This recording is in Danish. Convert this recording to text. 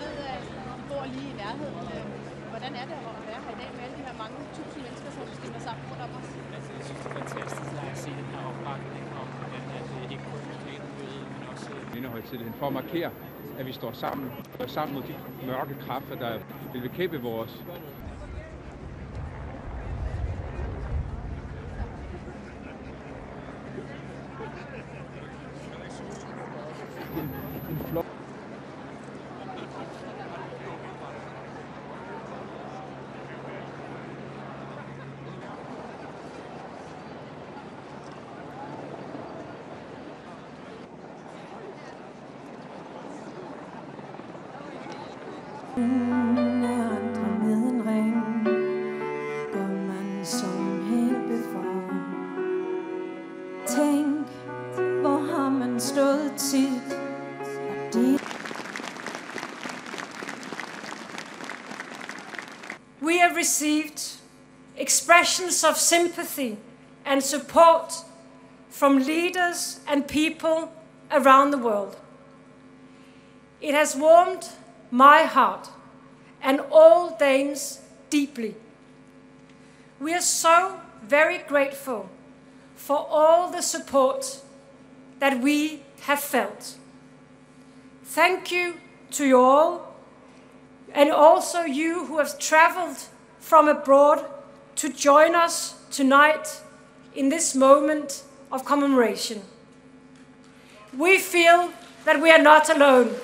ved, at I bor lige i nærheden. Hvordan er det at være her i dag med alle de her mange tusind mennesker, som stemmer sammen rundt om os? Altså, jeg synes, det er fantastisk at se den her opbakning om, hvordan det ikke kun er lokalmiljøet, men også mindehøjtidligheden for at markere, at vi står sammen mod de mørke kræfter, der vil bekæmpe vores en flot andre med en ring går man som helt befaret. Tænk, hvor har man stået tit, og det We have received expressions of sympathy and support from leaders and people around the world. It has warmed my heart and all Danes deeply. We are so very grateful for all the support that we have felt. Thank you to you all, and also you who have traveled from abroad to join us tonight in this moment of commemoration. We feel that we are not alone.